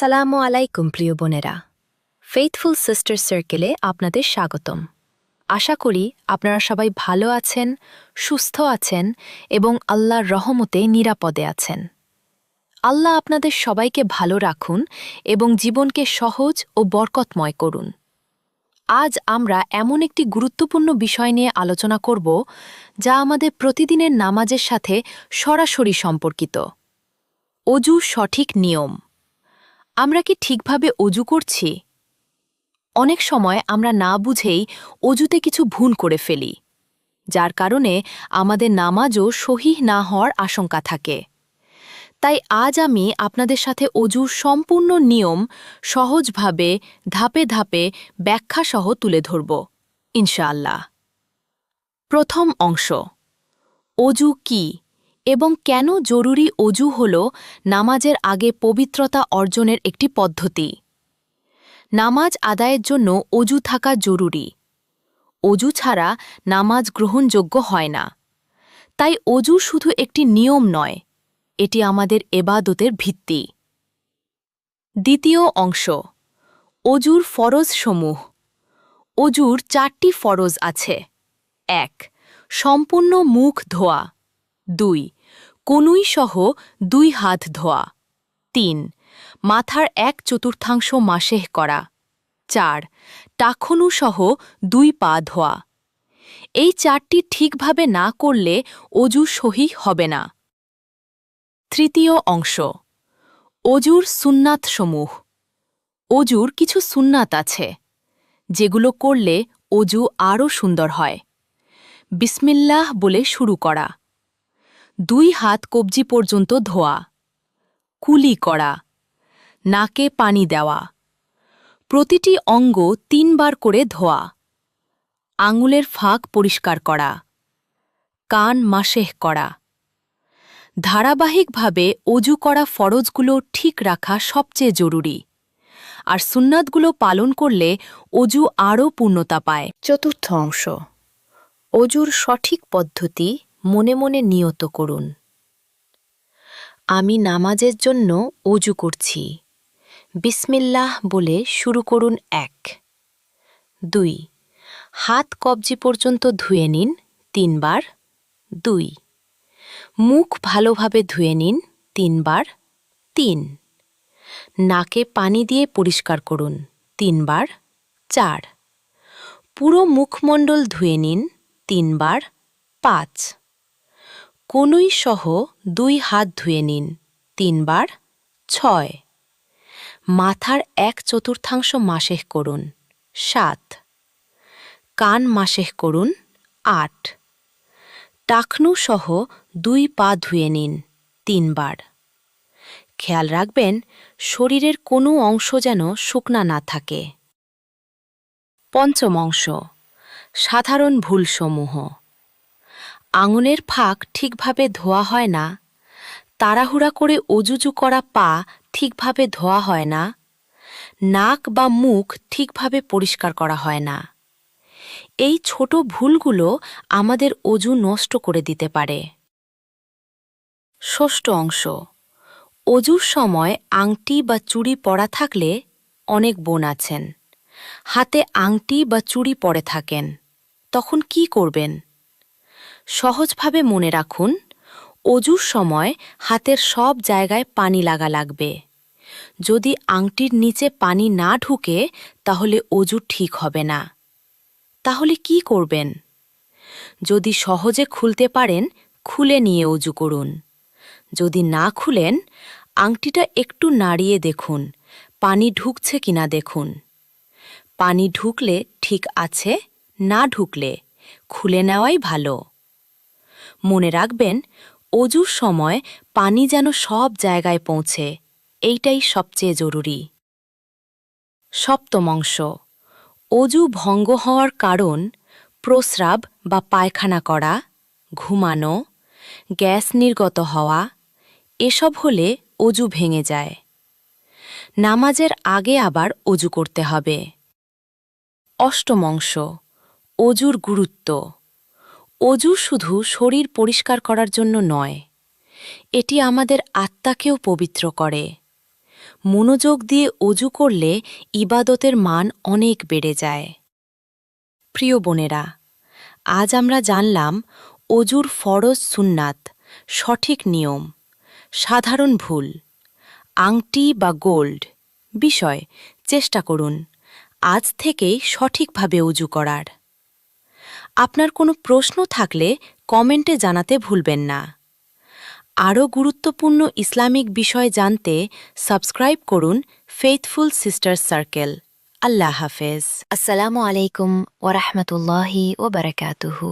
আসসালামু আলাইকুম প্রিয় বোনেরা, ফেইথফুল সিস্টার সার্কেলে আপনাদের স্বাগতম। আশা করি আপনারা সবাই ভালো আছেন, সুস্থ আছেন এবং আল্লাহর রহমতে নিরাপদে আছেন। আল্লাহ আপনাদের সবাইকে ভালো রাখুন এবং জীবনকে সহজ ও বরকতময় করুন। আজ আমরা এমন একটি গুরুত্বপূর্ণ বিষয় নিয়ে আলোচনা করব যা আমাদের প্রতিদিনের নামাজের সাথে সরাসরি সম্পর্কিত। অজু সঠিক নিয়ম। আমরা কি ঠিকভাবে অজু করছি? অনেক সময় আমরা না বুঝেই অজুতে কিছু ভুল করে ফেলি, যার কারণে আমাদের নামাজও সহিহ না হওয়ার আশঙ্কা থাকে। তাই আজ আমি আপনাদের সাথে অজুর সম্পূর্ণ নিয়ম সহজভাবে ধাপে ধাপে ব্যাখ্যাসহ তুলে ধরব, ইনশাআল্লাহ। প্রথম অংশ, অজু কি এবং কেন জরুরি? অজু হল নামাজের আগে পবিত্রতা অর্জনের একটি পদ্ধতি। নামাজ আদায়ের জন্য অজু থাকা জরুরি। অজু ছাড়া নামাজ গ্রহণযোগ্য হয় না। তাই অজু শুধু একটি নিয়ম নয়, এটি আমাদের এবাদতের ভিত্তি। দ্বিতীয় অংশ, অজুর ফরজসমূহ। অজুর 4টি ফরজ আছে। 1. সম্পূর্ণ মুখ ধোয়া। 2. কনুইসহ 2 হাত ধোয়া। 3. মাথার 1/4 মাসেহ করা। 4. টাখনুসহ 2 পা ধোয়া। এই 4টি ঠিকভাবে না করলে অজু সহিহ হবে না। তৃতীয় অংশ, অজুর সুন্নাতসমূহ। অজুর কিছু সুন্নাত আছে, যেগুলো করলে অজু আরও সুন্দর হয়। বিসমিল্লাহ বলে শুরু করা। 2 হাত কবজি পর্যন্ত ধোয়া। কুলি করা। নাকে পানি দেওয়া। প্রতিটি অঙ্গ 3 বার করে ধোয়া। আঙুলের ফাঁক পরিষ্কার করা। কান মাসেহ করা। ধারাবাহিকভাবে অজু করা ফরজগুলো ঠিক রাখা সবচেয়ে জরুরি, আর সুন্নাতগুলো পালন করলে অজু আরও পূর্ণতা পায়। চতুর্থ অংশ, অজুর সঠিক পদ্ধতি মনে মনে নিয়ত করুন। আমি নামাজের জন্য অজু করছি, বিসমিল্লাহ বলে শুরু করুন। 1. 2. হাত কবজি পর্যন্ত ধুয়ে নিন 3 বার। 2. মুখ ভালোভাবে ধুয়ে নিন 3 বার। 3. নাকে পানি দিয়ে পরিষ্কার করুন 3 বার। 4. পুরো মুখমণ্ডল ধুয়ে নিন 3 বার। 5. কনুইসহ 2 হাত ধুয়ে নিন 3 বার। 6. মাথার 1/4 মাসেহ করুন 7. কান মাসেহ করুন 8. টাখনুসহ 2 পা ধুয়ে নিন 3 বার। খেয়াল রাখবেন শরীরের কোনো অংশ যেন শুকনা না থাকে। পঞ্চম অংশ, সাধারণ ভুলসমূহ। আঙুলের ফাঁক ঠিকভাবে ধোয়া হয় না। তাড়াহুড়া করে অজুজু করা পা ঠিকভাবে ধোয়া হয় না। নাক বা মুখ ঠিকভাবে পরিষ্কার করা হয় না। এই ছোট ভুলগুলো আমাদের অজু নষ্ট করে দিতে পারে। ষষ্ঠ অংশ, অজুর সময় আংটি বা চুড়ি পরা থাকলে, অনেক বোন আছেন হাতে আংটি বা চুড়ি পরে থাকেন, তখন কি করবেন? সহজভাবে মনে রাখুন, অজুর সময় হাতের সব জায়গায় পানি লাগা লাগবে। যদি আংটির নিচে পানি না ঢুকে, তাহলে অজু ঠিক হবে না। তাহলে কি করবেন? যদি সহজে খুলতে পারেন, খুলে নিয়ে অজু করুন। যদি না খুলেন, আংটিটা একটু নাড়িয়ে দেখুন, পানি ঢুকছে কিনা দেখুন। পানি ঢুকলে ঠিক আছে, না ঢুকলে খুলে নেওয়াই ভালো। মনে রাখবেন, অজুর সময় পানি যেন সব জায়গায় পৌঁছে, এইটাই সবচেয়ে জরুরি। সপ্তম অংশ, অজু ভঙ্গ হওয়ার কারণ: প্রস্রাব বা পায়খানা করা, ঘুমানো, গ্যাস নির্গত হওয়া, এসব হলে অজু ভেঙে যায়। নামাজের আগে আবার অজু করতে হবে। অষ্টম অংশ, অজুর গুরুত্ব। অজু শুধু শরীর পরিষ্কার করার জন্য নয়, এটি আমাদের আত্মাকেও পবিত্র করে। মনোযোগ দিয়ে অজু করলে ইবাদতের মান অনেক বেড়ে যায়। প্রিয় বোনেরা, আজ আমরা জানলাম অজুর ফরজ সুন্নাত, সঠিক নিয়ম, সাধারণ ভুল, আংটি বা গোল্ড বিষয় চেষ্টা করুন আজ থেকেই সঠিকভাবে অজু করার। আপনার কোনো প্রশ্ন থাকলে কমেন্টে জানাতে ভুলবেন না। আরও গুরুত্বপূর্ণ ইসলামিক বিষয় জানতে সাবস্ক্রাইব করুন ফেইথফুল সিস্টার সার্কেল। আল্লাহ হাফেজ। আসসালামু আলাইকুম ওয়া রাহমাতুল্লাহি ওয়া বারাকাতুহু।